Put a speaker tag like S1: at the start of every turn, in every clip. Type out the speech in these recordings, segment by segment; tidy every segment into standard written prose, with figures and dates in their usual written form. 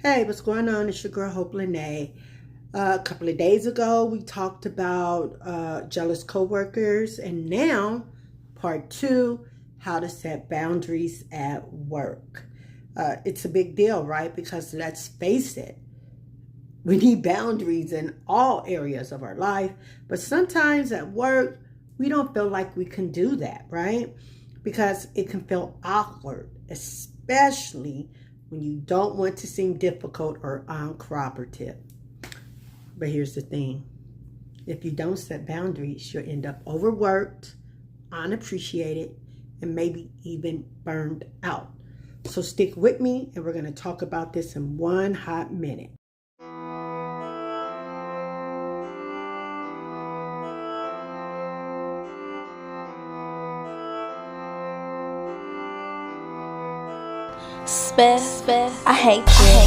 S1: Hey, what's going on? It's your girl Hope Lene. A couple of days ago, we talked about jealous coworkers, and now part 2, how to set boundaries at work. It's a big deal, right? Because let's face it, we need boundaries in all areas of our life, but sometimes at work, we don't feel like we can do that, right? Because it can feel awkward, especially when you don't want to seem difficult or uncooperative. But here's the thing. If you don't set boundaries, you'll end up overworked, unappreciated, and maybe even burned out. So stick with me, and we're going to talk about this in one hot minute.
S2: I hate you.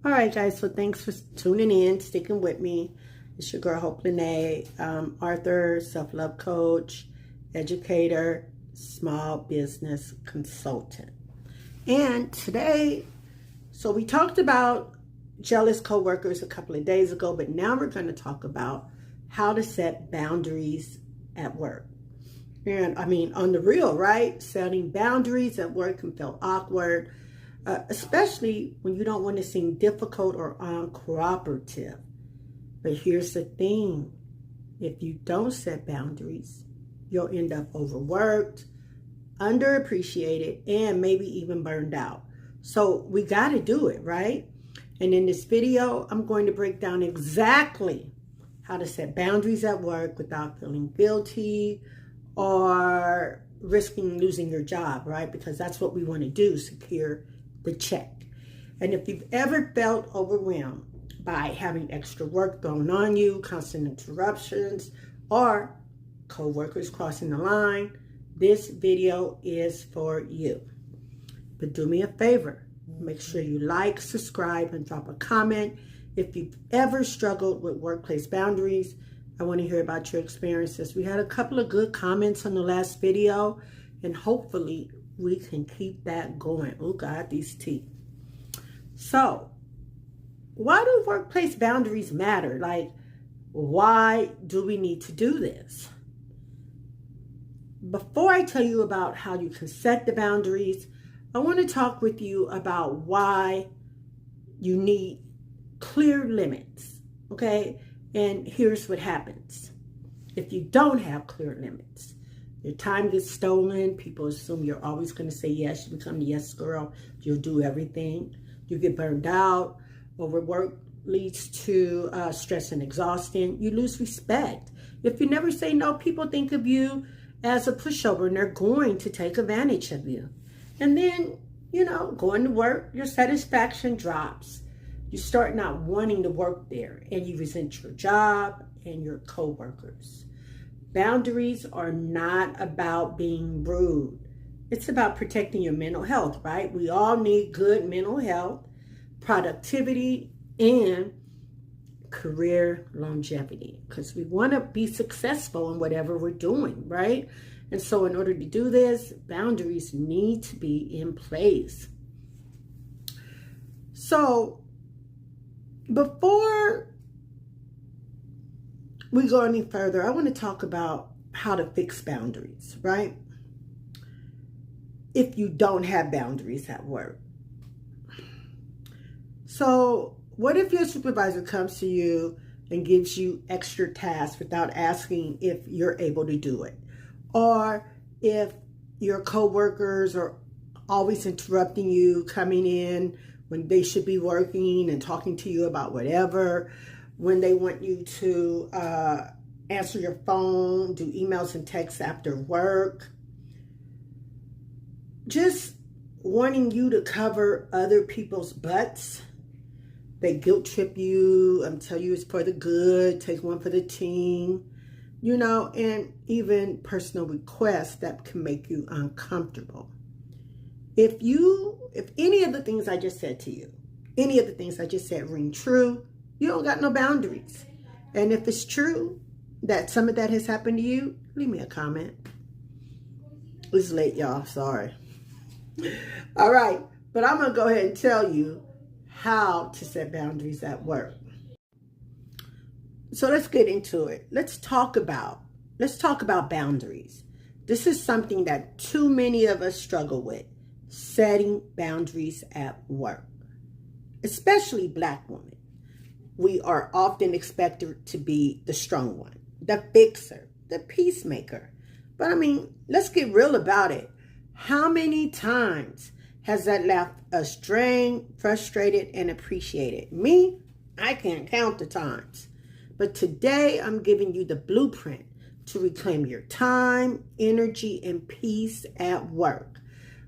S1: All right, guys, so thanks for tuning in, sticking with me. It's your girl, Hope Lene, author, self-love coach, educator, small business consultant. And today, so we talked about jealous coworkers a couple of days ago, but now we're going to talk about how to set boundaries at work. And I mean, on the real, right? Setting boundaries at work can feel awkward, especially when you don't want to seem difficult or uncooperative. But here's the thing. If you don't set boundaries, you'll end up overworked, underappreciated, and maybe even burned out. So we got to do it, right? And in this video, I'm going to break down exactly how to set boundaries at work without feeling guilty or risking losing your job, right? Because that's what we want to do, secure the check. And if you've ever felt overwhelmed by having extra work thrown on you, constant interruptions, or coworkers crossing the line, this video is for you. But do me a favor, make sure you like, subscribe, and drop a comment. If you've ever struggled with workplace boundaries, I want to hear about your experiences. We had a couple of good comments on the last video, and hopefully we can keep that going. Oh God, these teeth. So, why do workplace boundaries matter? Like, why do we need to do this? Before I tell you about how you can set the boundaries, I want to talk with you about why you need clear limits, okay? And here's what happens. If you don't have clear limits, your time gets stolen. People assume you're always going to say yes. You become the yes girl. You'll do everything. You get burned out. Overwork leads to stress and exhaustion. You lose respect. If you never say no, people think of you as a pushover, and they're going to take advantage of you. And then, going to work, your satisfaction drops. You start not wanting to work there, and you resent your job and your coworkers. Boundaries are not about being rude. It's about protecting your mental health, right? We all need good mental health, productivity, and career longevity, because we want to be successful in whatever we're doing, right? And so in order to do this, boundaries need to be in place. So before we go any further, I want to talk about how to fix boundaries, right? If you don't have boundaries at work. So what if your supervisor comes to you and gives you extra tasks without asking if you're able to do it? Or if your coworkers are always interrupting you, coming in when they should be working and talking to you about whatever, when they want you to answer your phone, do emails and texts after work, just wanting you to cover other people's butts. They guilt trip you and tell you it's for the good, take one for the team, and even personal requests that can make you uncomfortable. If any of the things I just said to you, any of the things I just said ring true, you don't got no boundaries. And if it's true that some of that has happened to you, leave me a comment. It's late, y'all. Sorry. All right. But I'm going to go ahead and tell you how to set boundaries at work. So let's get into it. Let's talk about boundaries. This is something that too many of us struggle with, setting boundaries at work, especially Black women. We are often expected to be the strong one, the fixer, the peacemaker. But I mean, let's get real about it. How many times has that left us drained, frustrated, and appreciated? Me, I can't count the times. But today, I'm giving you the blueprint to reclaim your time, energy, and peace at work.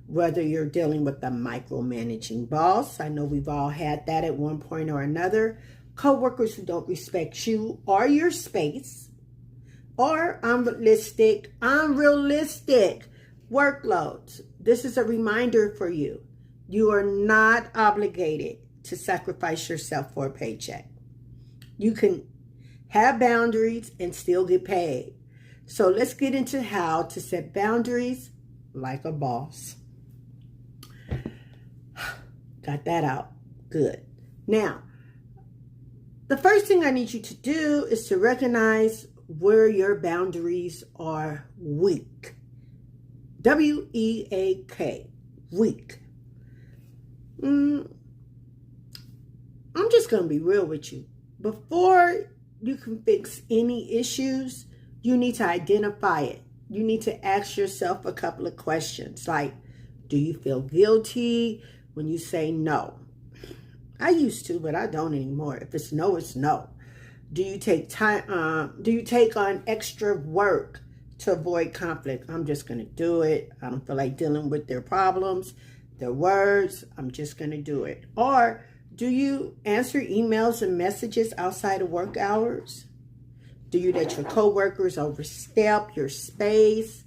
S1: Whether you're dealing with a micromanaging boss, I know we've all had that at one point or another, coworkers who don't respect you or your space, or unrealistic workloads. This is a reminder for you. You are not obligated to sacrifice yourself for a paycheck. You can have boundaries and still get paid. So let's get into how to set boundaries like a boss. Got that out. Good. Now, the first thing I need you to do is to recognize where your boundaries are weak. W-E-A-K. Weak. I'm just going to be real with you. Before you can fix any issues, you need to identify it. You need to ask yourself a couple of questions like, do you feel guilty when you say no? I used to, but I don't anymore. If it's no, it's no. Do you take time? Do you take on extra work to avoid conflict? I'm just going to do it. I don't feel like dealing with their problems, their words. I'm just going to do it. Or do you answer emails and messages outside of work hours? Do you let your coworkers overstep your space,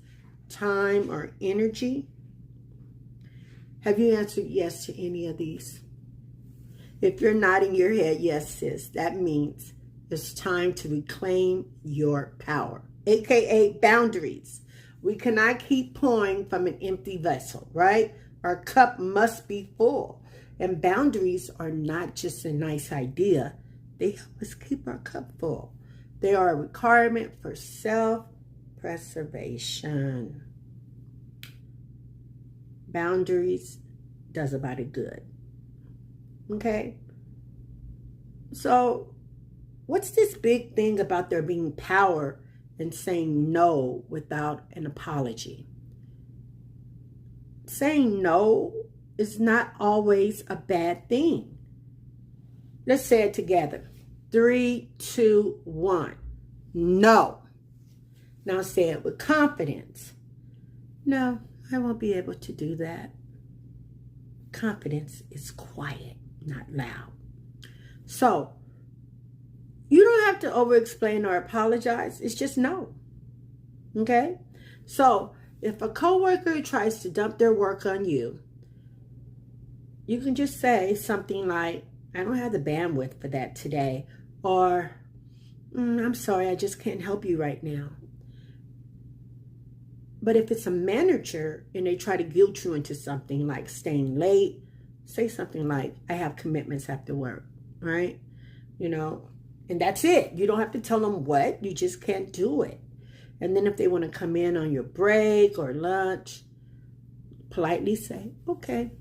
S1: time, or energy? Have you answered yes to any of these? If you're nodding your head, yes, sis, that means it's time to reclaim your power, aka boundaries. We cannot keep pouring from an empty vessel, right? Our cup must be full. And boundaries are not just a nice idea. They help us keep our cup full. They are a requirement for self-preservation. Boundaries does a body good. Okay? So, what's this big thing about there being power in saying no without an apology? Saying no is not always a bad thing. Let's say it together. 3, 2, 1. No. Now say it with confidence. No, I won't be able to do that. Confidence is quiet, not loud. So, you don't have to over-explain or apologize. It's just no. Okay? So, if a coworker tries to dump their work on you, you can just say something like, I don't have the bandwidth for that today. Or, I'm sorry, I just can't help you right now. But if it's a manager and they try to guilt you into something like staying late, say something like, I have commitments after work, right? You know, and that's it. You don't have to tell them what. You just can't do it. And then if they want to come in on your break or lunch, politely say, okay,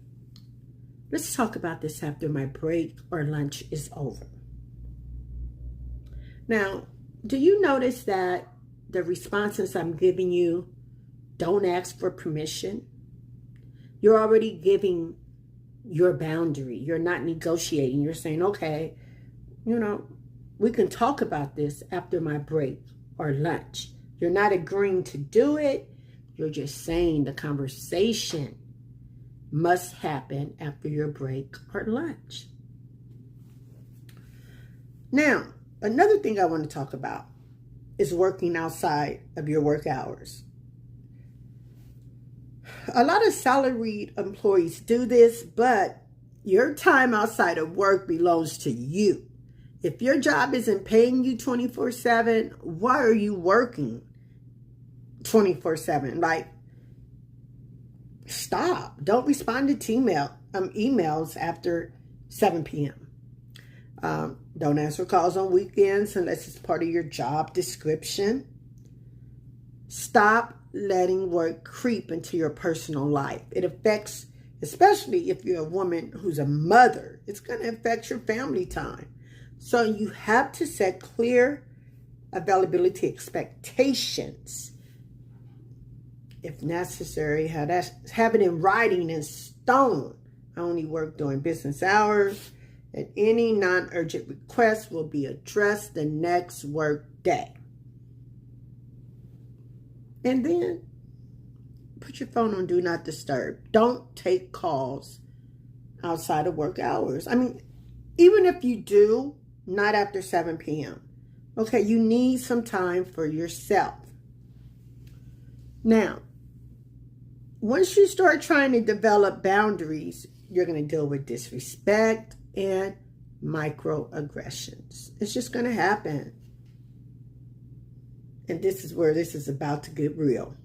S1: let's talk about this after my break or lunch is over. Now, do you notice that the responses I'm giving you don't ask for permission? You're already giving your boundary. You're not negotiating. You're saying, okay, you know, we can talk about this after my break or lunch. You're not agreeing to do it. You're just saying the conversation must happen after your break or lunch. Now, another thing I want to talk about is working outside of your work hours. A lot of salaried employees do this, but your time outside of work belongs to you. If your job isn't paying you 24/7, why are you working 24/7? Like, Stop. Don't respond to emails after 7 p.m. Don't answer calls on weekends unless it's part of your job description. Stop letting work creep into your personal life. It affects, especially if you're a woman who's a mother, it's going to affect your family time. So you have to set clear availability expectations. If necessary, have it in writing in stone. I only work during business hours, and any non-urgent requests will be addressed the next work day. And then put your phone on Do Not Disturb. Don't take calls outside of work hours. I mean, even if you do, not after 7 p.m. Okay, you need some time for yourself. Now, once you start trying to develop boundaries, you're going to deal with disrespect and microaggressions. It's just going to happen. And this is where this is about to get real.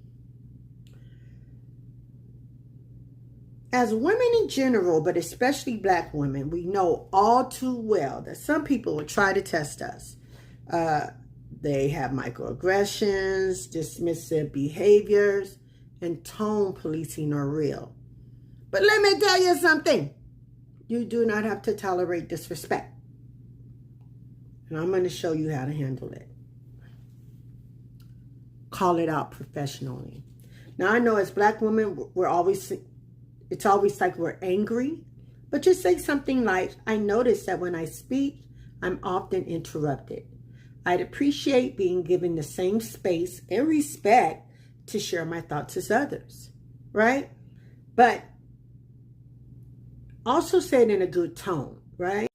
S1: As women in general, but especially Black women, we know all too well that some people will try to test us. They have microaggressions, dismissive behaviors, and tone policing are real. But let me tell you something. You do not have to tolerate disrespect. And I'm going to show you how to handle it. Call it out professionally. Now, I know as Black women, it's always like we're angry. But just say something like, I notice that when I speak, I'm often interrupted. I'd appreciate being given the same space and respect to share my thoughts as others, right? But also say it in a good tone, right?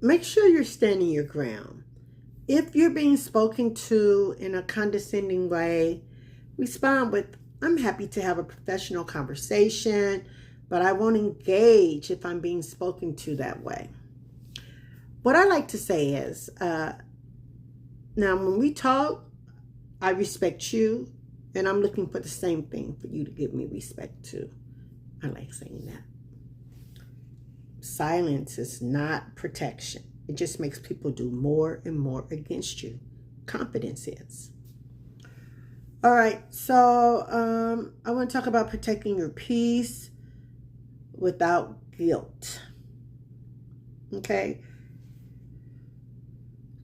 S1: Make sure you're standing your ground. If you're being spoken to in a condescending way, respond with, I'm happy to have a professional conversation, but I won't engage if I'm being spoken to that way. What I like to say is, now when we talk, I respect you, and I'm looking for the same thing for you to give me respect too. I like saying that. Silence is not protection. It just makes people do more and more against you. Confidence is. All right, so I want to talk about protecting your peace without guilt. Okay?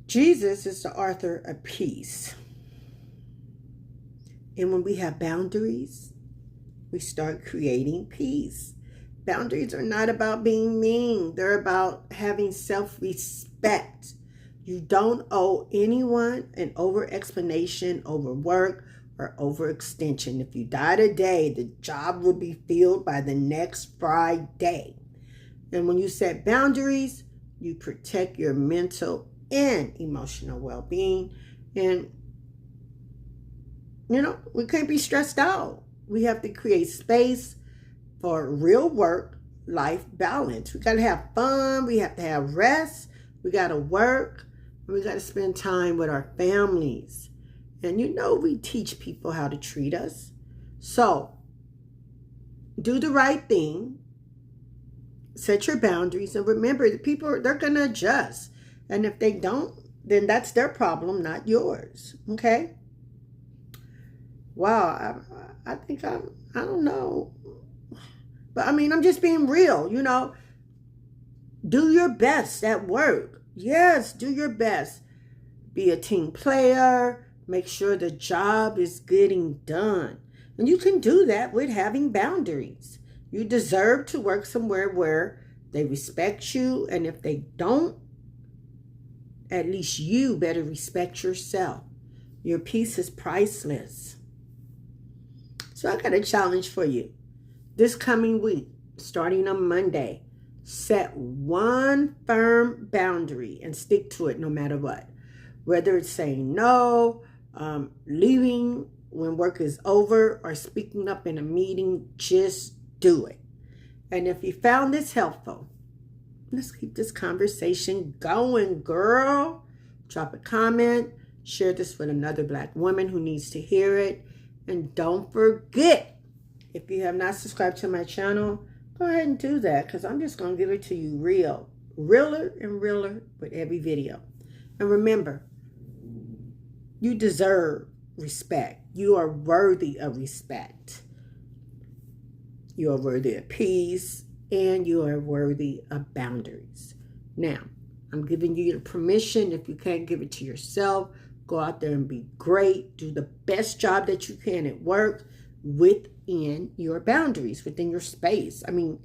S1: Jesus is the author of peace. And when we have boundaries, we start creating peace. Boundaries are not about being mean. They're about having self-respect. You don't owe anyone an over-explanation, overwork, or overextension. If you die today, the job will be filled by the next Friday. And when you set boundaries, you protect your mental and emotional well-being. And, we can't be stressed out. We have to create space for real work-life balance. We got to have fun. We have to have rest. We got to work. And we got to spend time with our families. And we teach people how to treat us. So, do the right thing. Set your boundaries. And remember, the people, they're going to adjust. And if they don't, then that's their problem, not yours. Okay? Wow, I think I don't know. But I'm just being real, Do your best at work. Yes, do your best. Be a team player. Make sure the job is getting done. And you can do that with having boundaries. You deserve to work somewhere where they respect you. And if they don't, at least you better respect yourself. Your peace is priceless. So I got a challenge for you. This coming week, starting on Monday, set one firm boundary and stick to it no matter what. Whether it's saying no, leaving when work is over, or speaking up in a meeting, just do it. And if you found this helpful, let's keep this conversation going, girl. Drop a comment. Share this with another Black woman who needs to hear it. And don't forget, If you have not subscribed to my channel, go ahead and do that, because I'm just going to give it to you realer and realer with every video. And remember, you deserve respect. You are worthy of respect. You are worthy of peace, and you are worthy of boundaries. Now, I'm giving you the permission. If you can't give it to yourself, go out there and be great. Do the best job that you can at work within your boundaries, within your space. I mean,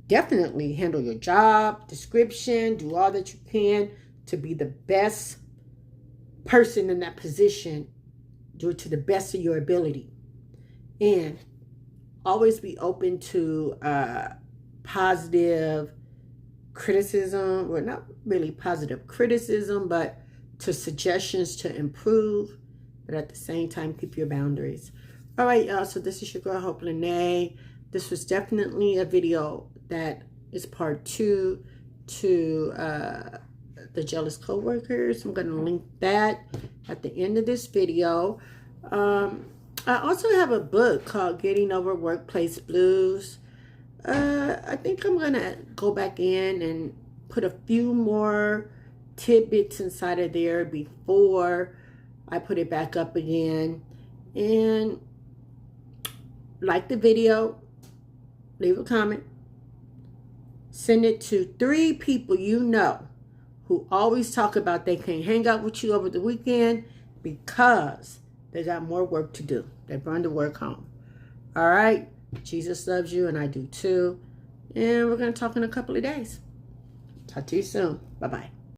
S1: definitely handle your job description. Do all that you can to be the best person in that position. Do it to the best of your ability. And always be open to positive criticism, or not really positive criticism, but to suggestions to improve, but at the same time, keep your boundaries. All right, y'all, so this is your girl, Hope Lene. This was definitely a video that is part 2 to the jealous coworkers. I'm going to link that at the end of this video. I also have a book called Getting Over Workplace Blues. I think I'm going to go back in and put a few more tidbits inside of there before I put it back up again. And like the video, leave a comment, send it to 3 people you know who always talk about they can't hang out with you over the weekend because they got more work to do. They run to work home. All right. Jesus loves you, and I do too. And we're going to talk in a couple of days. Talk to you soon. Bye-bye.